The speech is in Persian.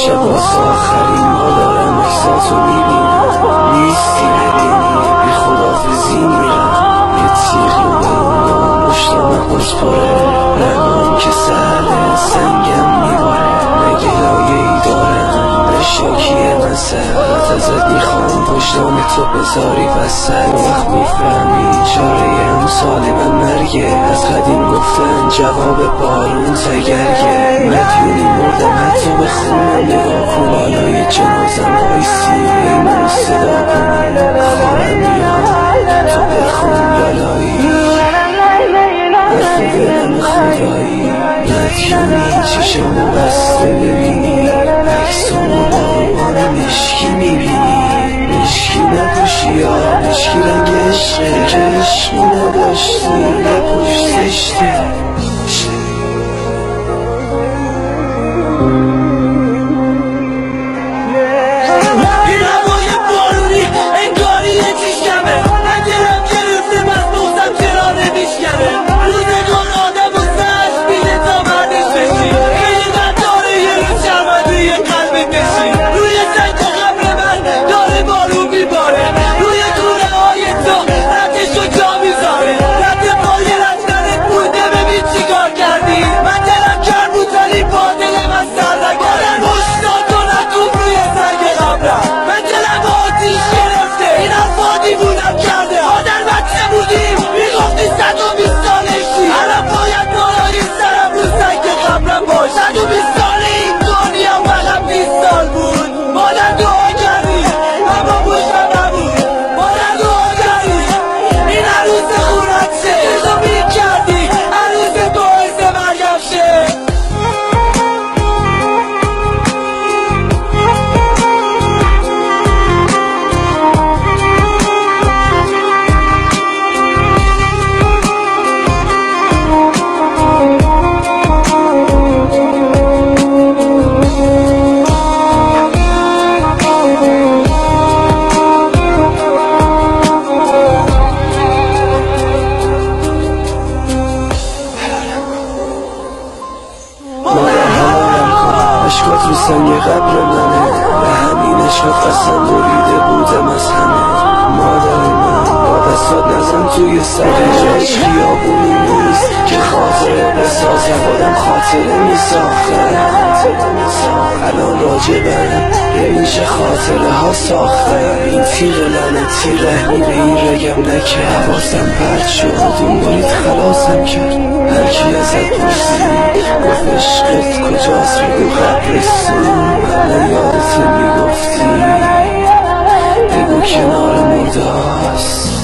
شب واسه آخرین مادرم اکساتو میبینم نیستی نبینی بی خدافزی میرم یه تیغی بلوندم مشتم خوش پاره رگام که سهله سنگم میباره مگه لایه‌ای دارم به شاکی من سهلت ازت میخوام پشتام تو بذاری وسط وقت میفهمی چاره امسال من مرگه از قدیم گفتن جواب بارون تگرگه مدیونی مردم حتی به خونم نگاه کن بالای جنازم بایستی ای منو صدا کن خوابم میاد تو بخون لالایی از تو دلم خدایی مدیونی چشمو بسته ببینی عکسامو باربان مشکی میبینی مشکی نپوشی یا مشکی رنگ عشقه که عشقی نداشتی نپوش زشته عشقات رو سنگ قبر منه به همین عشقات قسم بریده بودم از همه مادر من با دستات نزن توی سرش خیابونی نیست که خاطره بسازه خودم خاطره میساختم الان راجبم ببین چه خاطره ها ساختم این تیغ لعنتی رحمی به این رگم نکرد حواسم پرد شد این بارید خلاصم کرد هرکی ازت پرسید گفت عشقت کجاست بگو قبرستون من یادت میگفتی بگو کنار مرداست